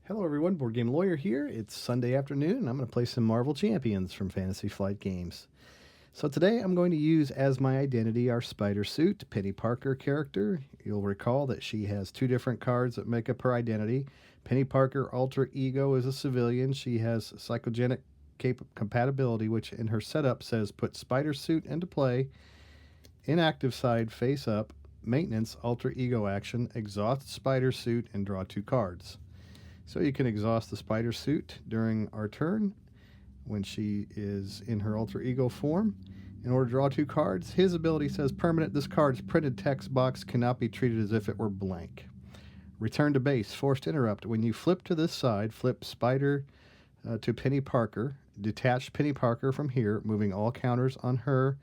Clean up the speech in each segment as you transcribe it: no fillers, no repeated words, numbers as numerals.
Hello everyone, Board Game Lawyer here. It's Sunday afternoon and I'm going to play some Marvel Champions from Fantasy Flight Games. So today I'm going to use as my identity our Spider Suit, Peni Parker character. You'll recall that she has two different cards that make up her identity. Peni Parker Alter Ego is a civilian. She has psychogenic compatibility, which in her setup says put Spider Suit into play, inactive side face up, maintenance Alter Ego action, exhaust Spider Suit, and draw two cards. So you can exhaust the Spider Suit during our turn when she is in her Alter Ego form. In order to draw two cards, his ability says permanent. This card's printed text box cannot be treated as if it were blank. Return to base, forced interrupt. When you flip to this side, flip Spider to Peni Parker. Detach Peni Parker from here, moving all counters on her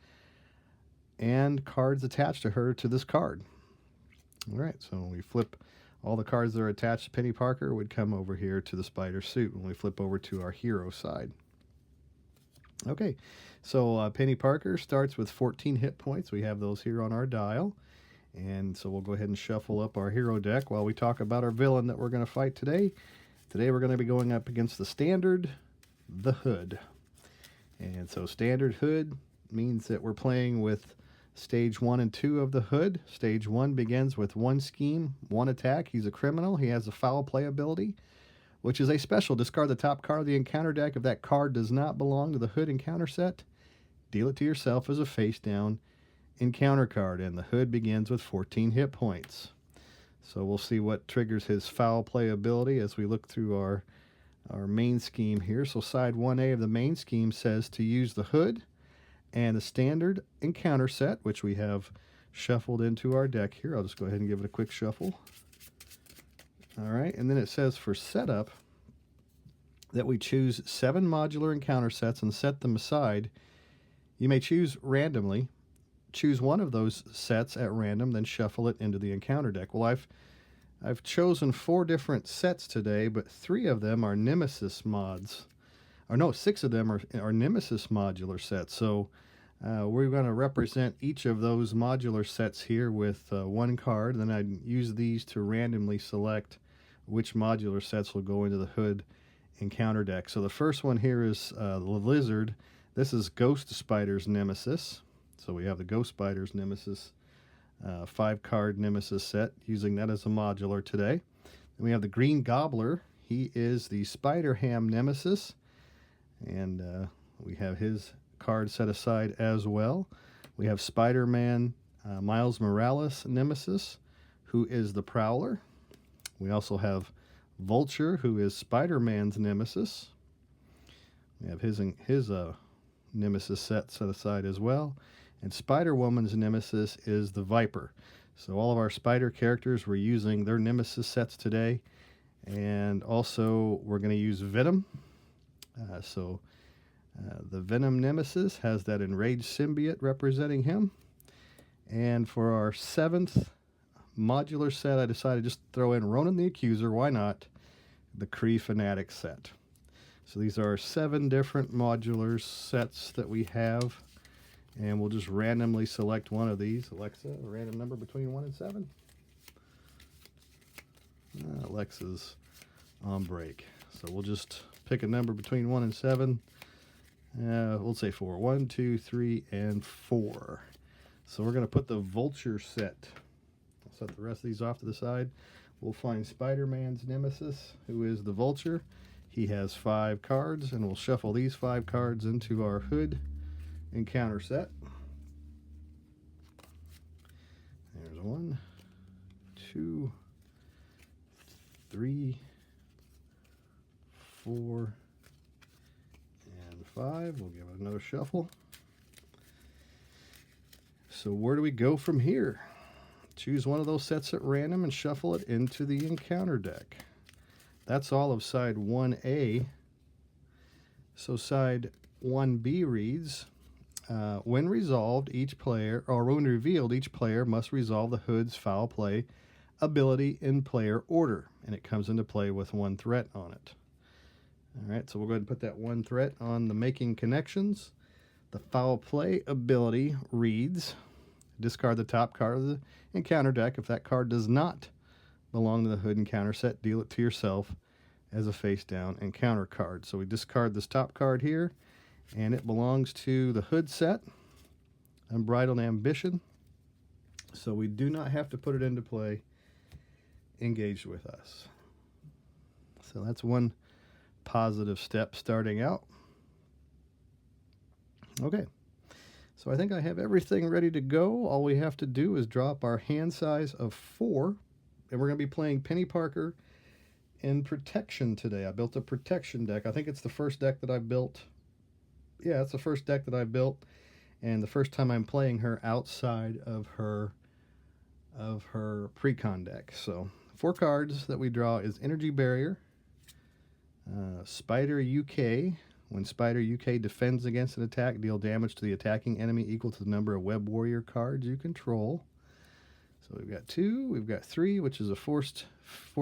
and cards attached to her to this card. All right, so we flip. All the cards that are attached to Peni Parker would come over here to the Spider Suit when we flip over to our hero side. Okay, so Peni Parker starts with 14 hit points. We have those here on our dial. And so we'll go ahead and shuffle up our hero deck while we talk about our villain that we're going to fight today. Today we're going to be going up against the Standard, the Hood. And so Standard Hood means that we're playing with Stage 1 and 2 of the Hood. Stage 1 begins with one scheme, one attack. He's a criminal. He has a foul play ability, which is a special. Discard the top card of the encounter deck. If that card does not belong to the Hood encounter set, deal it to yourself as a face-down encounter card. And the Hood begins with 14 hit points. So we'll see what triggers his foul play ability as we look through our main scheme here. So side 1A of the main scheme says to use the Hood and the standard encounter set, which we have shuffled into our deck here. I'll just go ahead and give it a quick shuffle. All right, and then it says for setup that we choose 7 modular encounter sets and set them aside. You may choose randomly. Choose one of those sets at random, then shuffle it into the encounter deck. Well, I've chosen 4 different sets today, but 3 of them are Nemesis mods. Or no, 6 of them are Nemesis modular sets. So we're going to represent each of those modular sets here with one card. Then I'd use these to randomly select which modular sets will go into the Hood encounter deck. So the first one here is the Lizard. This is Ghost Spider's Nemesis. So we have the Ghost Spider's Nemesis 5-card Nemesis set, using that as a modular today. Then we have the Green Gobbler. He is the Spider Ham Nemesis. And we have his card set aside as well. We have Spider-Man Miles Morales Nemesis, who is the Prowler. We also have Vulture, who is Spider-Man's Nemesis. We have his Nemesis set aside as well. And Spider-Woman's Nemesis is the Viper. So all of our Spider characters, we're using their Nemesis sets today. And also we're going to use Venom. The Venom Nemesis has that enraged symbiote representing him. And for our 7th modular set, I decided just to throw in Ronan the Accuser. Why not? The Kree Fanatic set. So these are 7 different modular sets that we have. And we'll just randomly select one of these. Alexa, a random number between 1 and 7. Alexa's on break. So we'll just pick a number between 1 and 7. We'll say 4. 1, 2, 3, and 4. So we're going to put the Vulture set. I'll set the rest of these off to the side. We'll find Spider-Man's Nemesis, who is the Vulture. He has 5 cards, and we'll shuffle these 5 cards into our Hood encounter set. There's 1, 2, 3, 4, and 5. We'll give it another shuffle. So where do we go from here? Choose one of those sets at random and shuffle it into the encounter deck. That's all of side 1A. So side 1B reads, when resolved, when revealed, each player must resolve the Hood's foul play ability in player order, and it comes into play with 1 threat on it. All right, so we'll go ahead and put that 1 threat on the Making Connections. The foul play ability reads, discard the top card of the encounter deck. If that card does not belong to the Hood encounter set, deal it to yourself as a face down encounter card. So we discard this top card here, and it belongs to the Hood set, Unbridled Ambition. So we do not have to put it into play engaged with us. So that's one positive step starting out. Okay, so I think I have everything ready to go. All we have to do is drop our hand size of 4, and we're going to be playing Peni Parker in Protection today. I built a Protection deck. I think it's the first deck that I built. Yeah, it's the first deck that I built, and the first time I'm playing her outside of her Precon deck. So 4 cards that we draw is Energy Barrier, Spider UK. When Spider UK defends against an attack, deal damage to the attacking enemy equal to the number of Web Warrior cards you control. So we've got 2, we've got 3, which is a force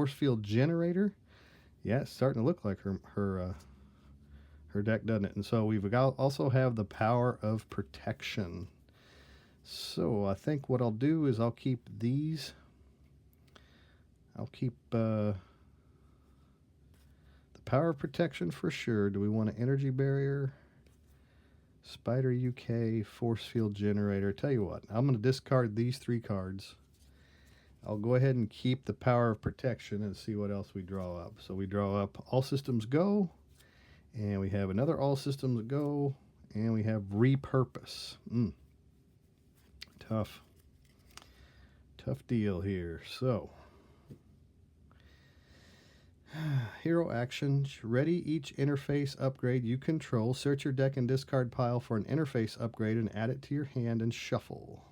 field generator. Yeah, it's starting to look like her deck, doesn't it? And so we've also have the Power of Protection. So I think what I'll do is I'll keep these. I'll keep the Power of Protection for sure. Do we want an Energy Barrier? Spider UK, Force Field Generator. Tell you what, I'm going to discard these 3 cards. I'll go ahead and keep the Power of Protection and see what else we draw up. So we draw up All Systems Go, and we have another All Systems Go, and we have Repurpose. Tough deal here. So hero actions. Ready each interface upgrade you control. Search your deck and discard pile for an interface upgrade and add it to your hand and shuffle.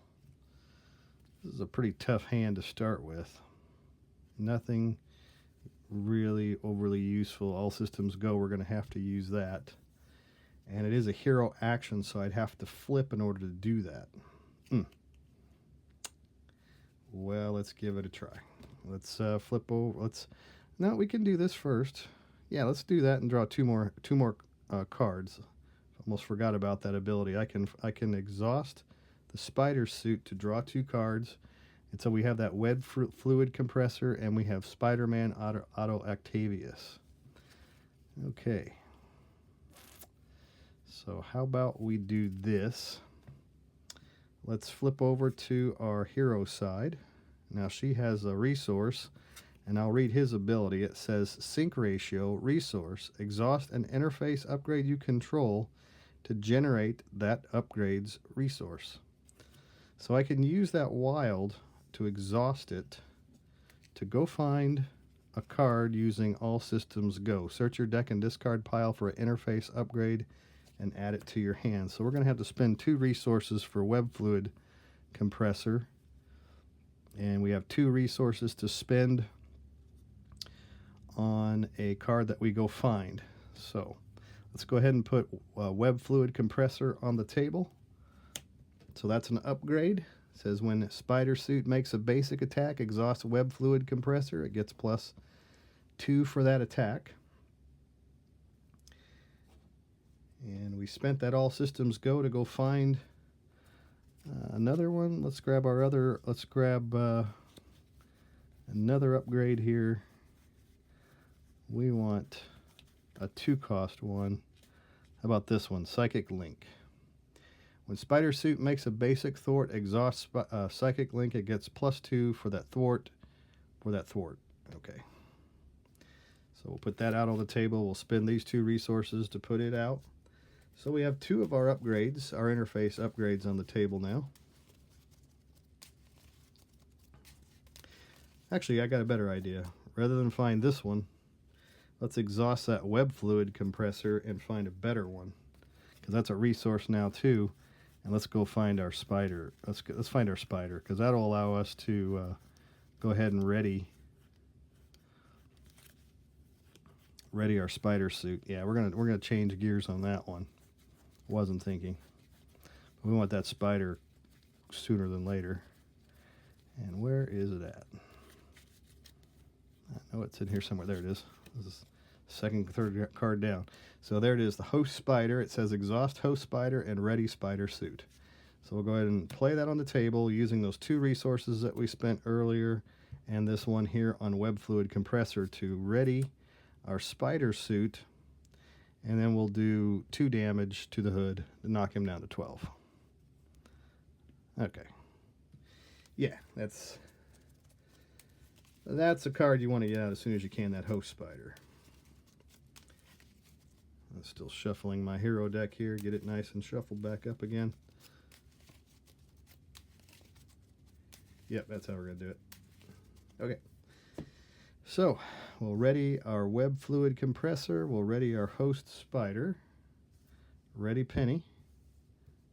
This is a pretty tough hand to start with. Nothing really overly useful. All systems go. We're going to have to use that. And it is a hero action, so I'd have to flip in order to do that. Well, let's give it a try. Let's flip over. No, we can do this first. Yeah, let's do that and draw two more cards. Almost forgot about that ability. I can exhaust the Spider Suit to draw 2 cards, and so we have that Web Fluid Compressor, and we have Spider-Man Otto Octavius. Okay. So how about we do this? Let's flip over to our hero side. Now she has a resource, and I'll read his ability. It says sync ratio resource. Exhaust an interface upgrade you control to generate that upgrade's resource. So I can use that wild to exhaust it to go find a card using All Systems Go. Search your deck and discard pile for an interface upgrade and add it to your hand. So we're going to have to spend 2 resources for Web Fluid Compressor, and we have 2 resources to spend on a card that we go find. So let's go ahead and put Web Fluid Compressor on the table. So that's an upgrade. It says when Spider Suit makes a basic attack, exhaust Web Fluid Compressor. It gets +2 for that attack. And we spent that All Systems Go to go find another one. Let's grab another upgrade here. We want a 2-cost one. How about this one? Psychic Link. When Spider Suit makes a basic thwart, exhaust Psychic Link, it gets +2 for that thwart. Okay. So we'll put that out on the table. We'll spend these 2 resources to put it out. So we have 2 of our upgrades, our interface upgrades on the table now. Actually, I got a better idea. Rather than find this one, let's exhaust that Web Fluid Compressor and find a better one, because that's a resource now too. And let's go find our spider. Let's find our spider, because that'll allow us to go ahead and ready our Spider Suit. Yeah, we're gonna change gears on that one. Wasn't thinking. We want that spider sooner than later. And where is it at? I know it's in here somewhere. There it is. This is third card down. So there it is, the Host Spider. It says exhaust Host Spider and ready Spider Suit. So we'll go ahead and play that on the table using those 2 resources that we spent earlier and this one here on Web Fluid Compressor to ready our spider suit, and then we'll do 2 damage to the hood to knock him down to 12. Okay. Yeah, that's a card you want to get out as soon as you can, that host spider. I'm still shuffling my hero deck here, get it nice and shuffled back up again. Yep, that's how we're going to do it. Okay. So, we'll ready our web fluid compressor, we'll ready our host spider, ready Penny,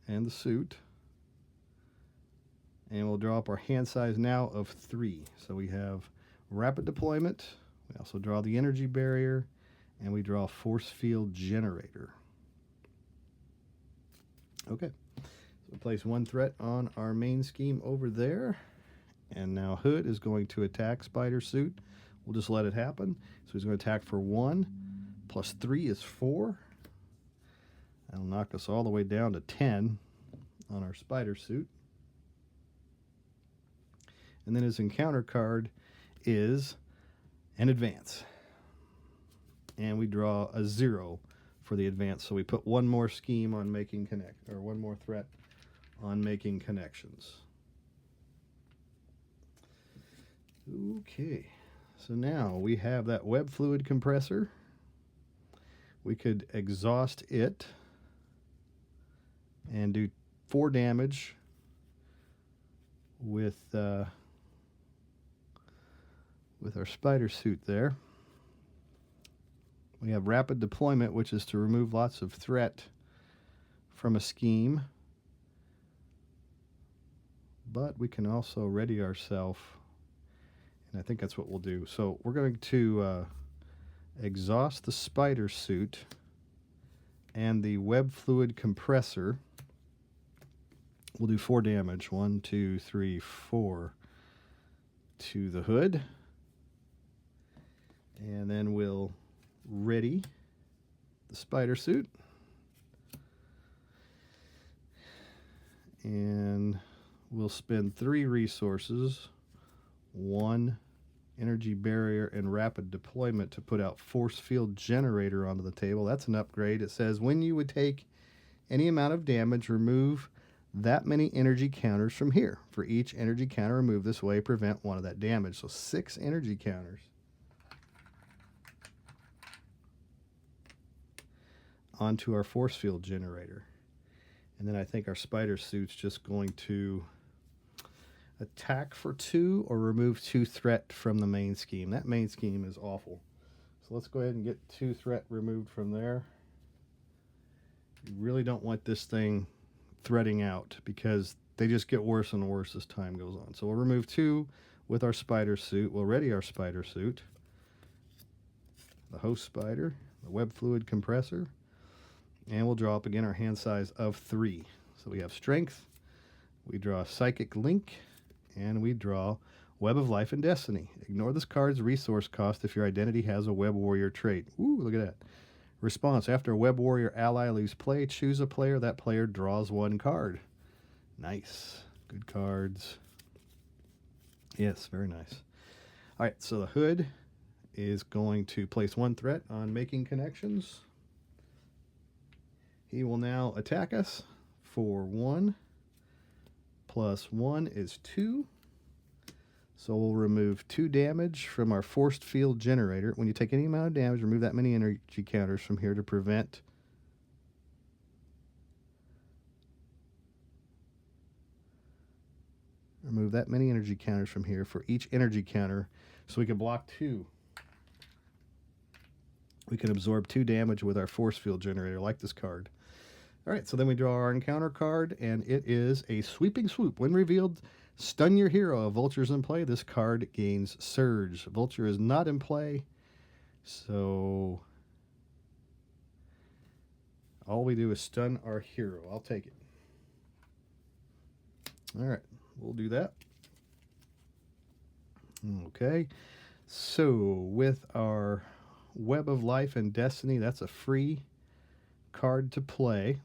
and the suit. And we'll draw up our hand size now of 3. So we have rapid deployment, we also draw the energy barrier, and we draw force field generator. Okay, so we'll place 1 threat on our main scheme over there. And now Hood is going to attack Spider Suit. We'll just let it happen. So he's going to attack for 1, plus 3 is 4. That'll knock us all the way down to 10 on our Spider Suit. And then his encounter card is an advance. And we draw a 0 for the advance. So we put 1 more scheme on making or 1 more threat on making connections. Okay, so now we have that web fluid compressor. We could exhaust it and do 4 damage with our spider suit there. We have rapid deployment, which is to remove lots of threat from a scheme. But we can also ready ourselves, and I think that's what we'll do. So we're going to exhaust the spider suit and the web fluid compressor. We'll do 4 damage. 1, 2, 3, 4 to the hood. And then we'll ready the spider suit. And we'll spend 3 resources, 1 energy barrier and rapid deployment to put out force field generator onto the table. That's an upgrade. It says when you would take any amount of damage, remove that many energy counters from here. For each energy counter removed this way, prevent 1 of that damage. So 6 energy counters onto our force field generator. And then I think our spider suit's just going to attack for 2 or remove 2 threat from the main scheme. That main scheme is awful. So let's go ahead and get 2 threat removed from there. You really don't want this thing threading out because they just get worse and worse as time goes on. So we'll remove 2 with our spider suit. We'll ready our spider suit, the host spider, the web fluid compressor, and we'll draw up again our hand size of 3. So we have strength, we draw psychic link, and we draw Web of Life and Destiny. Ignore this card's resource cost if your identity has a Web Warrior trait. Ooh, look at that. Response: after a Web Warrior ally leaves play, choose a player. That player draws 1 card. Nice. Good cards. Yes, very nice. All right, so the hood is going to place 1 threat on making connections. He will now attack us for 1. Plus 1 is 2. So we'll remove 2 damage from our forced field generator. When you take any amount of damage, remove that many energy counters from here to prevent. Remove that many energy counters from here for each energy counter. So we can block 2. We can absorb 2 damage with our force field generator, like this card. All right, so then we draw our encounter card, and it is a sweeping swoop. When revealed, stun your hero. A vulture's in play. This card gains surge. Vulture is not in play, so all we do is stun our hero. I'll take it. All right, we'll do that. Okay, so with our Web of Life and Destiny, that's a free card to play.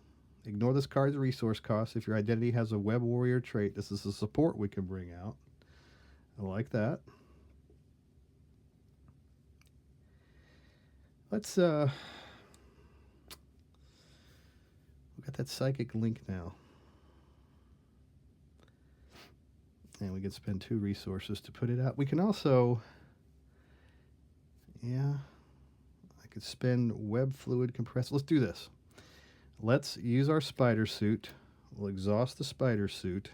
Ignore this card's resource cost if your identity has a Web Warrior trait. This is a support we can bring out. I like that. Let's we got that psychic link now. And we could spend 2 resources to put it out. We can also, yeah, I could spend web fluid compressor. Let's do this. Let's use our spider suit. We'll exhaust the spider suit.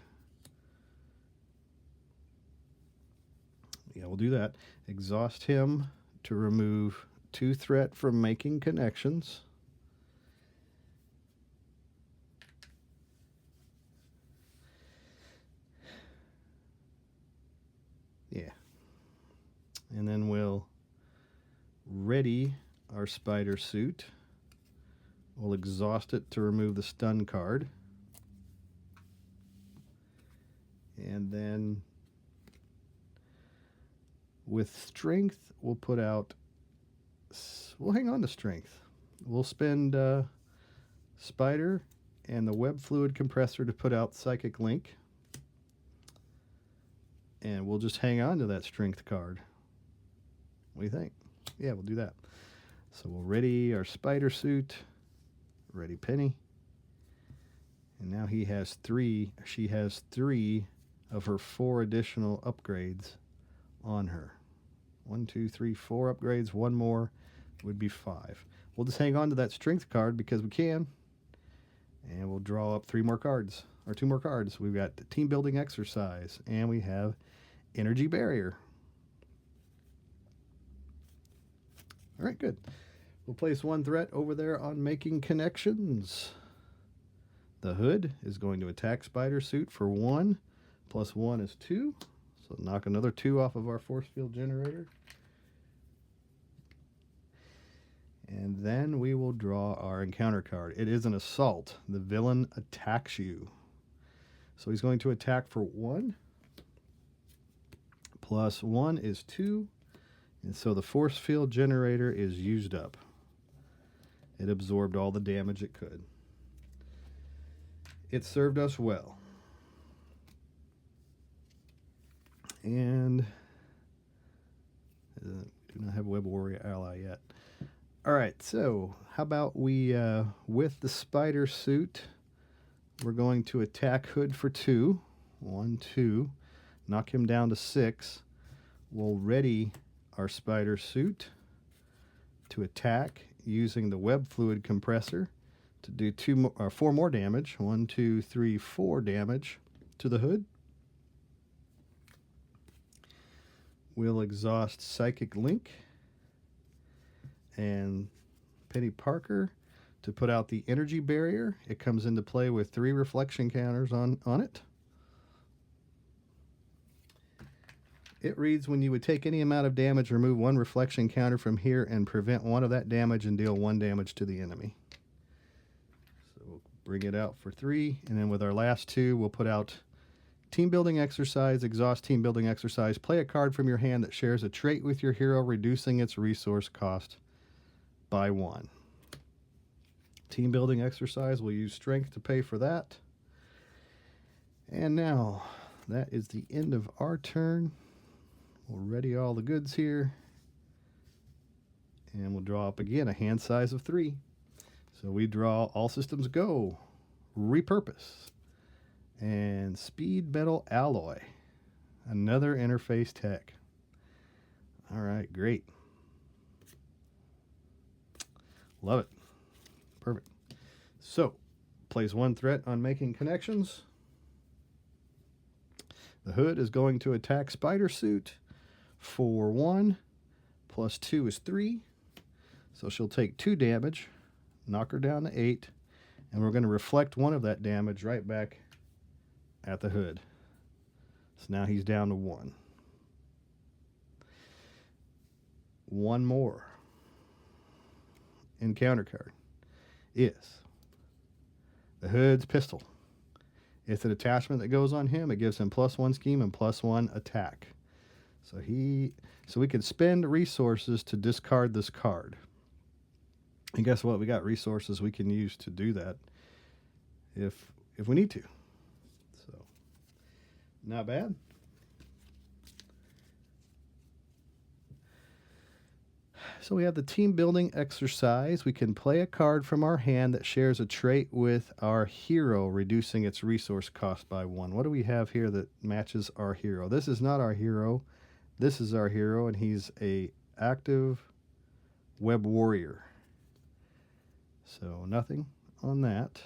Yeah, we'll do that. Exhaust him to remove 2 threat from making connections. Yeah. And then we'll ready our spider suit. We'll exhaust it to remove the stun card. And then with strength, we'll put out, we'll hang on to strength. We'll spend spider and the web fluid compressor to put out psychic link. And we'll just hang on to that strength card. What do you think? Yeah, we'll do that. So we'll ready our spider suit. Ready Penny. And now he has 3. She has 3 of her 4 additional upgrades on her. 1, 2, 3, 4 upgrades. 1 more would be 5. We'll just hang on to that strength card because we can. And we'll draw up 3 more cards. Or 2 more cards. We've got the team building exercise. And we have energy barrier. All right, good. We'll place 1 threat over there on making connections. The hood is going to attack spider suit for 1. Plus 1 is 2. So knock another 2 off of our force field generator. And then we will draw our encounter card. It is an assault. The villain attacks you. So he's going to attack for 1. Plus 1 is 2. And so the force field generator is used up. It absorbed all the damage it could. It served us well. And do not have a Web Warrior ally yet. All right, so how about we, with the spider suit, we're going to attack Hood for 2. 1, 2. Knock him down to 6. We'll ready our spider suit to attack using the web fluid compressor to do 4 more damage. 1, 2, 3, 4 damage to the hood. We'll exhaust Psychic Link and Peni Parker to put out the energy barrier. It comes into play with 3 reflection counters on it. It reads, when you would take any amount of damage, remove 1 reflection counter from here and prevent 1 of that damage and deal 1 damage to the enemy. So we'll bring it out for 3, and then with our last 2, we'll put out Team Building Exercise, exhaust Team Building Exercise, play a card from your hand that shares a trait with your hero, reducing its resource cost by 1. Team Building Exercise, we'll use Strength to pay for that. And now, that is the end of our turn. We'll ready all the goods here. And we'll draw up again a hand size of 3. So we draw All Systems Go, Repurpose, and Speed Metal Alloy. Another interface tech. All right, great. Love it. Perfect. So, place 1 threat on making connections. The hood is going to attack Spider Suit for 1, plus 2 is 3. So she'll take 2 damage, knock her down to 8, and we're going to reflect 1 of that damage right back at the hood. So now he's down to 1. 1 more. Encounter card is the hood's pistol. It's an attachment that goes on him. It gives him +1 scheme and +1 attack. So we can spend resources to discard this card. And guess what? We got resources we can use to do that if we need to. So not bad. So we have the team building exercise. We can play a card from our hand that shares a trait with our hero, reducing its resource cost by 1. What do we have here that matches our hero? This is not our hero. This is our hero, and he's a active web warrior. So nothing on that.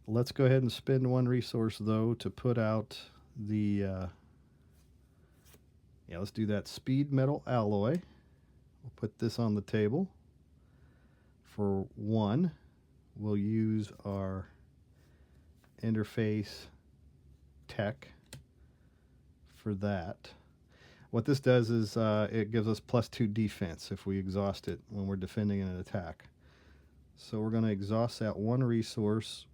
Let's go ahead and spend 1 resource, though, to put out the... let's do that speed metal alloy. We'll put this on the table. For 1, we'll use our interface tech for that. What this does is it gives us +2 defense if we exhaust it when we're defending an attack. So we're going to exhaust that 1 resource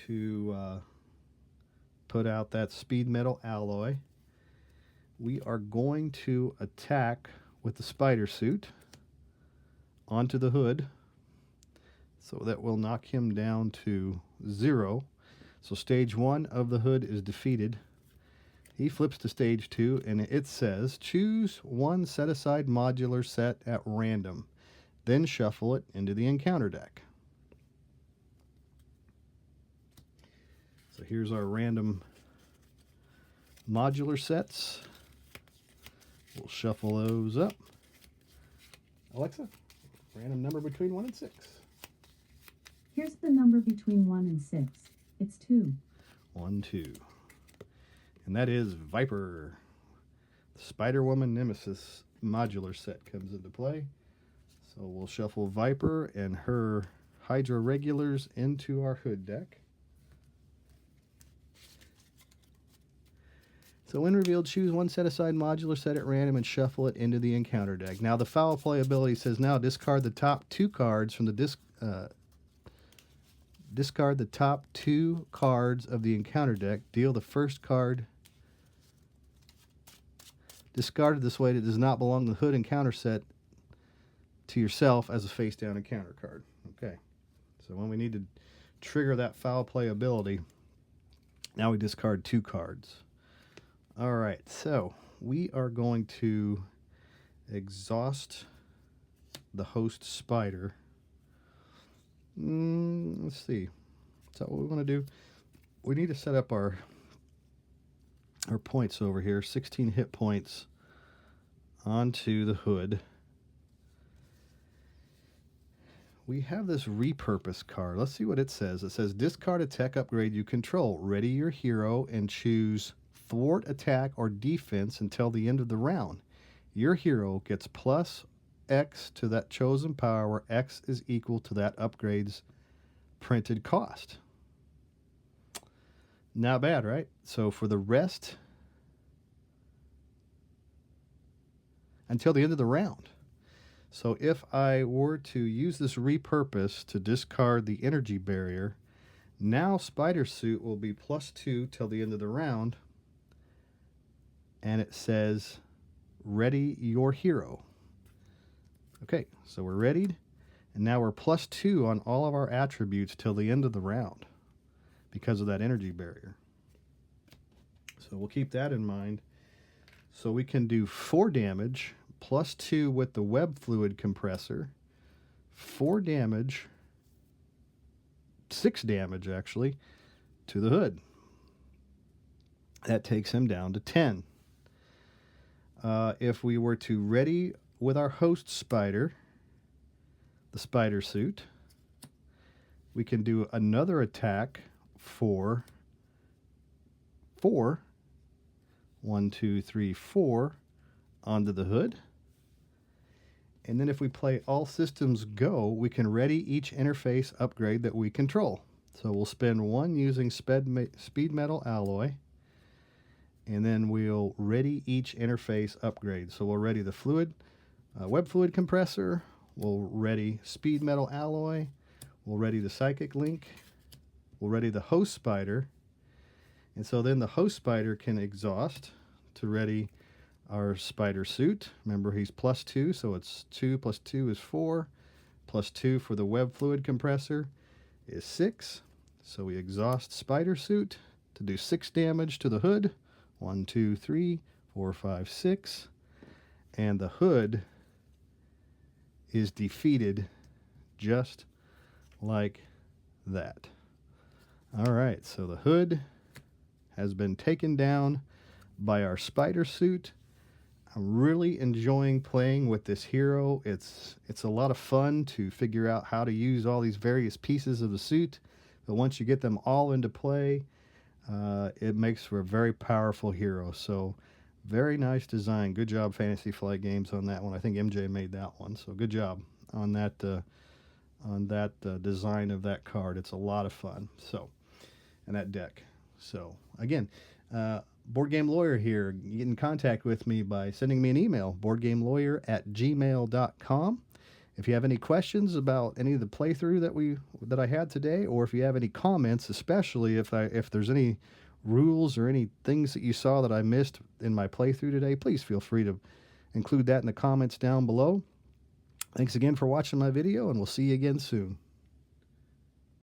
to put out that speed metal alloy. We are going to attack with the spider suit onto the hood, so that will knock him down to 0. So stage 1 of the hood is defeated. He flips to stage 2, and it says, choose 1 set-aside modular set at random, then shuffle it into the encounter deck. So here's our random modular sets. We'll shuffle those up. Alexa, random number between 1 and 6. Here's the number between 1 and 6. It's 2. 1, 2. And that is Viper. The Spider-Woman Nemesis modular set comes into play. So we'll shuffle Viper and her Hydra regulars into our hood deck. So when revealed, choose 1 set-aside modular set at random and shuffle it into the encounter deck. Now the foul play ability says now discard the top 2 cards from the discard the top 2 cards of the encounter deck. Deal the first card discarded this way that does not belong to the hood encounter set to yourself as a face-down encounter card. Okay. So when we need to trigger that foul play ability, now we discard 2 cards. All right, so we are going to exhaust the host spider. Let's see. Is that what we want to do? We need to set up our points over here, 16 hit points onto the hood. We have this repurpose card. Let's see what it says. It says discard a tech upgrade you control. Ready your hero and choose thwart attack or defense until the end of the round. Your hero gets plus X to that chosen power, where X is equal to that upgrade's printed cost. Not bad, right? So for the rest, until the end of the round. So if I were to use this repurpose to discard the energy barrier, now Spider Suit will be +2 till the end of the round. And it says, ready your hero. Okay, so we're readied. And now we're +2 on all of our attributes till the end of the round because of that energy barrier. So we'll keep that in mind. So we can do 4 damage, +2 with the web fluid compressor, 4 damage, 6 damage actually, to the hood. That takes him down to 10. If we were to ready with our host spider, the spider suit, we can do another attack for 4. 1, 2, 3, 4 onto the hood. And then if we play all systems go, we can ready each interface upgrade that we control. So we'll spend 1 using speed metal alloy. And then we'll ready each interface upgrade. So we'll ready the fluid, web fluid compressor. We'll ready speed metal alloy. We'll ready the psychic link. We'll ready the host spider. And so then the host spider can exhaust to ready our spider suit. Remember, he's +2, so it's 2 + 2 is 4. +2 for the web fluid compressor is 6. So we exhaust spider suit to do 6 damage to the hood. 1, 2, 3, 4, 5, 6. And the hood is defeated just like that. All right, so the hood has been taken down by our spider suit. I'm really enjoying playing with this hero. It's a lot of fun to figure out how to use all these various pieces of the suit, but once you get them all into play, it makes for a very powerful hero. So very nice design. Good job, Fantasy Flight Games, on that one. I think MJ made that one, so good job on that design of that card. It's a lot of fun. So, and that deck. So again, Board Game Lawyer here. Get in contact with me by sending me an email, boardgamelawyer@gmail.com. If you have any questions about any of the playthrough that I had today, or if you have any comments, especially if there's any rules or any things that you saw that I missed in my playthrough today, please feel free to include that in the comments down below. Thanks again for watching my video, and we'll see you again soon.